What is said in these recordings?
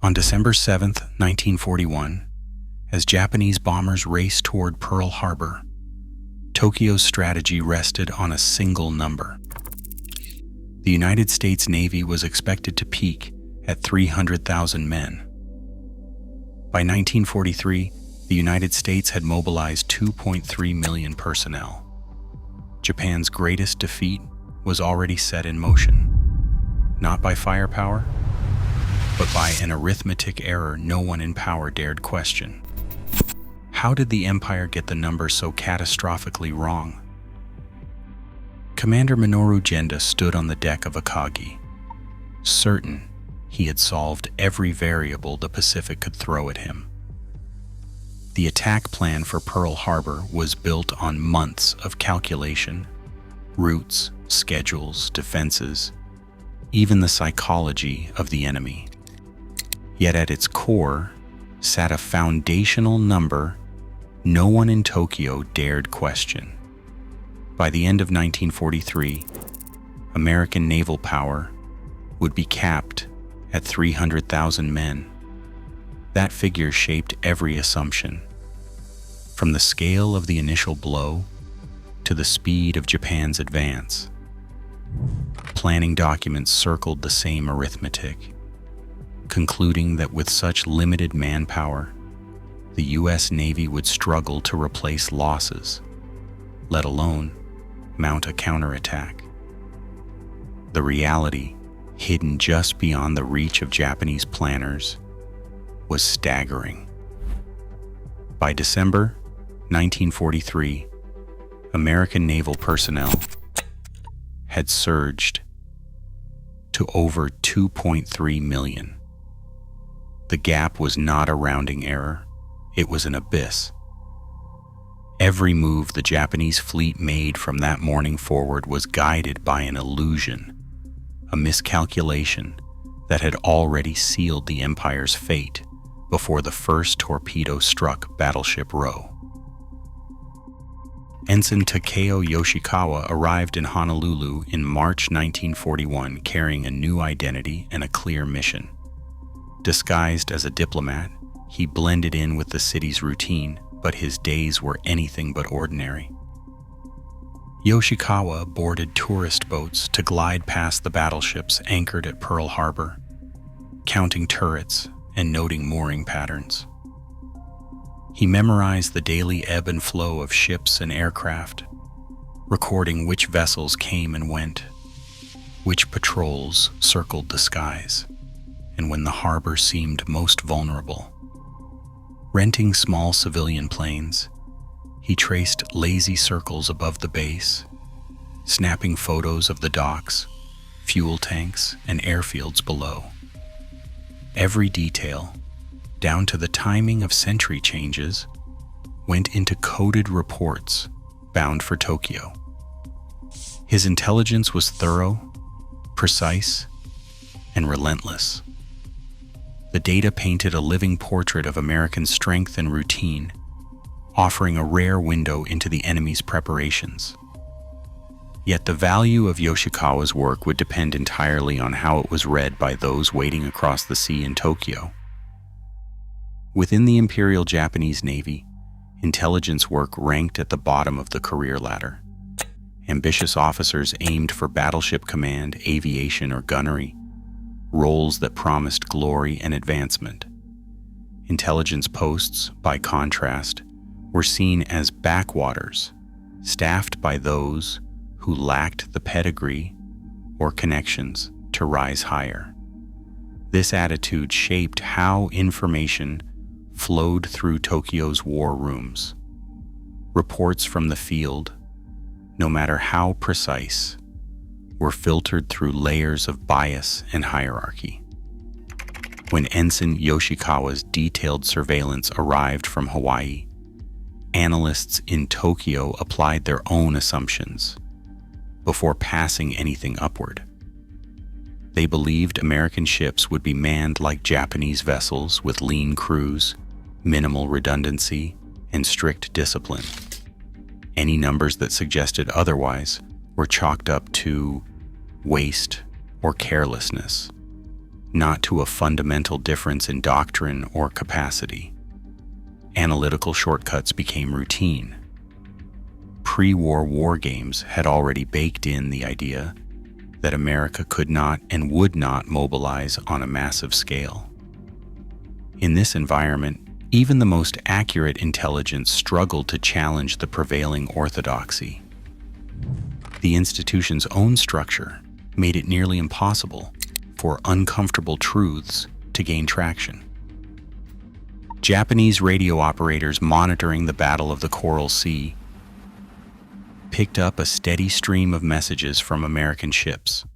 On December 7, 1941, as Japanese bombers raced toward Pearl Harbor, Tokyo's strategy rested on a single number. The United States Navy was expected to peak at 300,000 men. By 1943, the United States had mobilized 2.3 million personnel. Japan's greatest defeat was already set in motion, not by firepower, but by an arithmetic error no one in power dared question. How did the empire get the number so catastrophically wrong? Commander Minoru Genda stood on the deck of Akagi, certain he had solved every variable the Pacific could throw at him. The attack plan for Pearl Harbor was built on months of calculation, routes, schedules, defenses, even the psychology of the enemy. Yet at its core sat a foundational number no one in Tokyo dared question. By the end of 1943, American naval power would be capped at 300,000 men. That figure shaped every assumption, from the scale of the initial blow to the speed of Japan's advance. Planning documents circled the same arithmetic, concluding that with such limited manpower, the U.S. Navy would struggle to replace losses, let alone mount a counterattack. The reality, hidden just beyond the reach of Japanese planners, was staggering. By December 1943, American naval personnel had surged to over 2.3 million. The gap was not a rounding error, it was an abyss. Every move the Japanese fleet made from that morning forward was guided by an illusion, a miscalculation that had already sealed the Empire's fate before the first torpedo struck Battleship Row. Ensign Takeo Yoshikawa arrived in Honolulu in March 1941 carrying a new identity and a clear mission. Disguised as a diplomat, he blended in with the city's routine, but his days were anything but ordinary. Yoshikawa boarded tourist boats to glide past the battleships anchored at Pearl Harbor, counting turrets and noting mooring patterns. He memorized the daily ebb and flow of ships and aircraft, recording which vessels came and went, which patrols circled the skies, and when the harbor seemed most vulnerable. Renting small civilian planes, he traced lazy circles above the base, snapping photos of the docks, fuel tanks, and airfields below. Every detail, down to the timing of sentry changes, went into coded reports bound for Tokyo. His intelligence was thorough, precise, and relentless. The data painted a living portrait of American strength and routine, offering a rare window into the enemy's preparations. Yet the value of Yoshikawa's work would depend entirely on how it was read by those waiting across the sea in Tokyo. Within the Imperial Japanese Navy, intelligence work ranked at the bottom of the career ladder. Ambitious officers aimed for battleship command, aviation, or gunnery, roles that promised glory and advancement. Intelligence posts, by contrast, were seen as backwaters, staffed by those who lacked the pedigree or connections to rise higher. This attitude shaped how information flowed through Tokyo's war rooms. Reports from the field, no matter how precise, were filtered through layers of bias and hierarchy. When Ensign Yoshikawa's detailed surveillance arrived from Hawaii, analysts in Tokyo applied their own assumptions before passing anything upward. They believed American ships would be manned like Japanese vessels with lean crews, minimal redundancy, and strict discipline. Any numbers that suggested otherwise were chalked up to waste or carelessness, not to a fundamental difference in doctrine or capacity. Analytical shortcuts became routine. Pre-war war games had already baked in the idea that America could not and would not mobilize on a massive scale. In this environment, even the most accurate intelligence struggled to challenge the prevailing orthodoxy. The institution's own structure made it nearly impossible for uncomfortable truths to gain traction. Japanese radio operators monitoring the Battle of the Coral Sea picked up a steady stream of messages from American ships.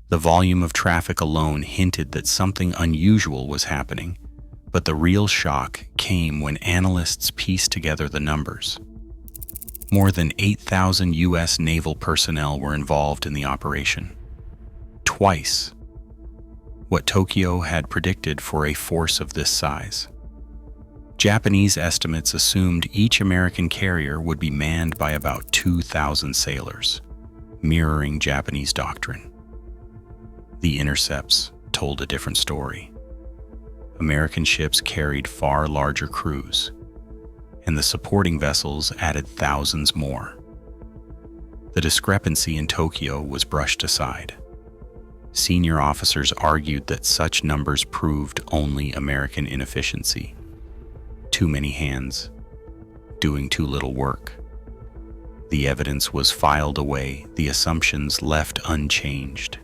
The volume of traffic alone hinted that something unusual was happening, but the real shock came when analysts pieced together the numbers. More than 8,000 U.S. naval personnel were involved in the operation, twice what Tokyo had predicted for a force of this size. Japanese estimates assumed each American carrier would be manned by about 2,000 sailors, mirroring Japanese doctrine. The intercepts told a different story. American ships carried far larger crews, and the supporting vessels added thousands more. The discrepancy in Tokyo was brushed aside. Senior officers argued that such numbers proved only American inefficiency. Too many hands, doing too little work. The evidence was filed away, the assumptions left unchanged.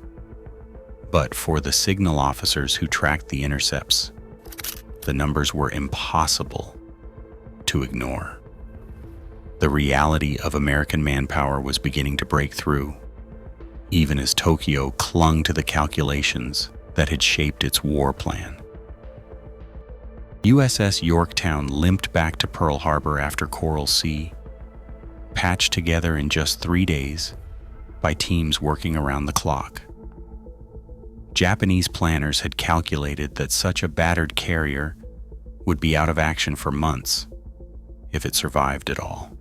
But for the signal officers who tracked the intercepts, the numbers were impossible to ignore. The reality of American manpower was beginning to break through, even as Tokyo clung to the calculations that had shaped its war plan. USS Yorktown limped back to Pearl Harbor after Coral Sea, patched together in just 3 days by teams working around the clock. Japanese planners had calculated that such a battered carrier would be out of action for months, if it survived at all.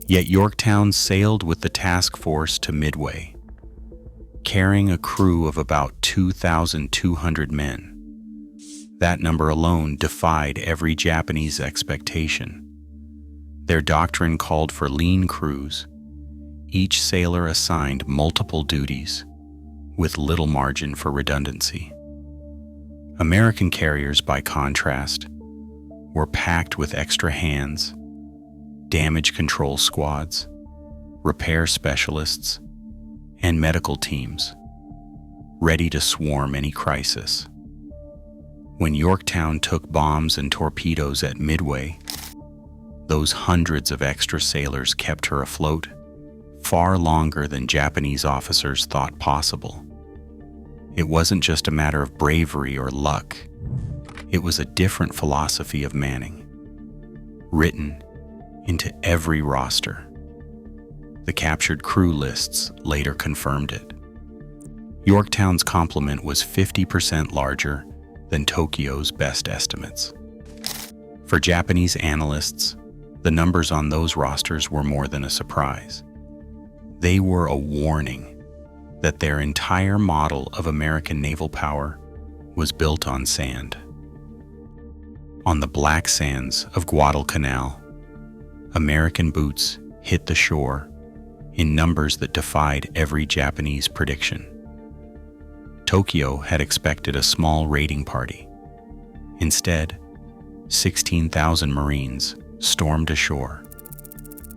Yet Yorktown sailed with the task force to Midway, carrying a crew of about 2,200 men. That number alone defied every Japanese expectation. Their doctrine called for lean crews, each sailor assigned multiple duties, with little margin for redundancy. American carriers, by contrast, were packed with extra hands, damage control squads, repair specialists, and medical teams, ready to swarm any crisis. When Yorktown took bombs and torpedoes at Midway, those hundreds of extra sailors kept her afloat far longer than Japanese officers thought possible. It wasn't just a matter of bravery or luck. It was a different philosophy of manning, written into every roster. The captured crew lists later confirmed it. Yorktown's complement was 50% larger than Tokyo's best estimates. For Japanese analysts, the numbers on those rosters were more than a surprise. They were a warning that their entire model of American naval power was built on sand. On the black sands of Guadalcanal, American boots hit the shore in numbers that defied every Japanese prediction. Tokyo had expected a small raiding party. Instead, 16,000 Marines stormed ashore,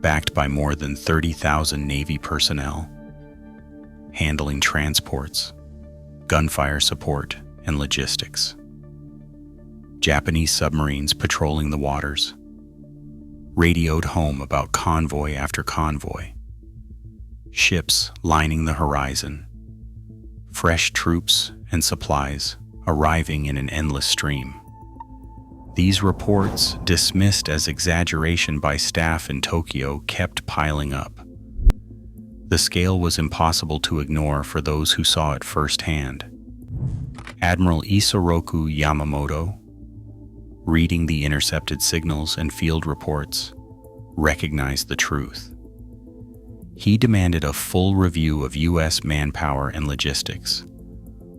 backed by more than 30,000 Navy personnel, handling transports, gunfire support, and logistics. Japanese submarines patrolling the waters radioed home about convoy after convoy, ships lining the horizon, fresh troops and supplies arriving in an endless stream. These reports, dismissed as exaggeration by staff in Tokyo, kept piling up. The scale was impossible to ignore for those who saw it firsthand. Admiral Isoroku Yamamoto, reading the intercepted signals and field reports, recognized the truth. He demanded a full review of U.S. manpower and logistics,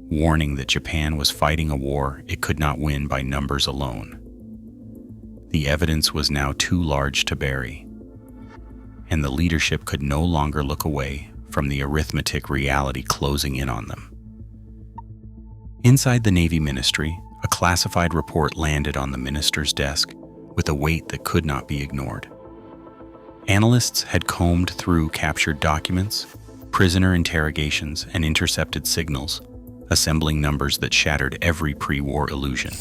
warning that Japan was fighting a war it could not win by numbers alone. The evidence was now too large to bury, and the leadership could no longer look away from the arithmetic reality closing in on them. Inside the Navy Ministry, a classified report landed on the minister's desk with a weight that could not be ignored. Analysts had combed through captured documents, prisoner interrogations, and intercepted signals, assembling numbers that shattered every pre-war illusion.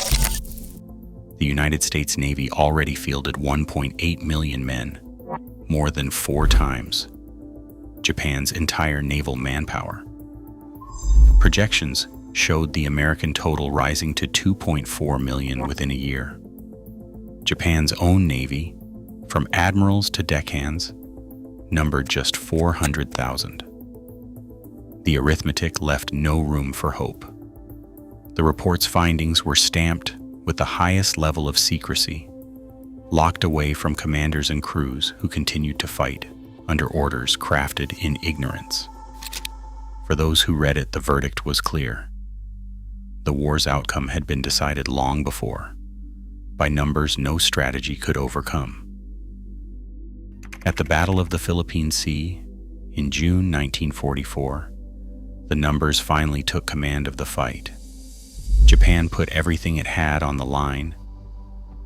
The United States Navy already fielded 1.8 million men, more than 4 times Japan's entire naval manpower. Projections showed the American total rising to 2.4 million within a year. Japan's own navy, from admirals to deckhands, numbered just 400,000. The arithmetic left no room for hope. The report's findings were stamped with the highest level of secrecy, locked away from commanders and crews who continued to fight under orders crafted in ignorance. For those who read it, the verdict was clear. The war's outcome had been decided long before, by numbers no strategy could overcome. At the Battle of the Philippine Sea in June 1944, the numbers finally took command of the fight. Japan put everything it had on the line: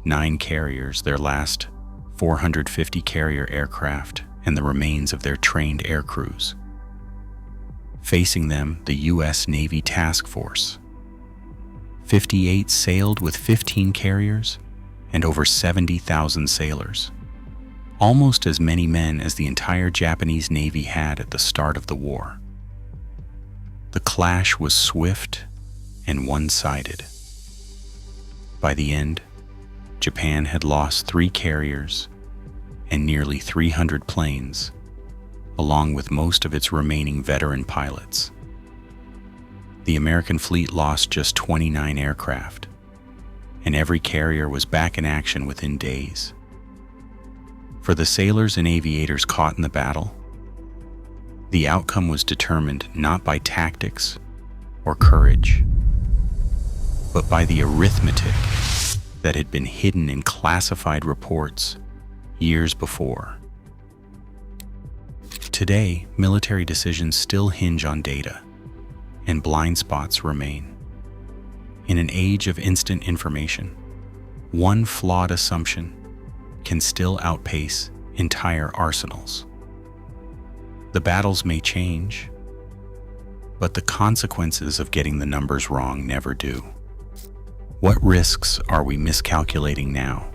9 carriers, their last 450 carrier aircraft, and the remains of their trained air crews. Facing them, the U.S. Navy Task Force. 58 sailed with 15 carriers and over 70,000 sailors, almost as many men as the entire Japanese Navy had at the start of the war. The clash was swift and one-sided. By the end, Japan had lost 3 carriers and nearly 300 planes, along with most of its remaining veteran pilots. The American fleet lost just 29 aircraft, and every carrier was back in action within days. For the sailors and aviators caught in the battle, the outcome was determined not by tactics or courage, but by the arithmetic that had been hidden in classified reports years before. Today, military decisions still hinge on data, and blind spots remain. In an age of instant information, one flawed assumption can still outpace entire arsenals. The battles may change, but the consequences of getting the numbers wrong never do. What risks are we miscalculating now?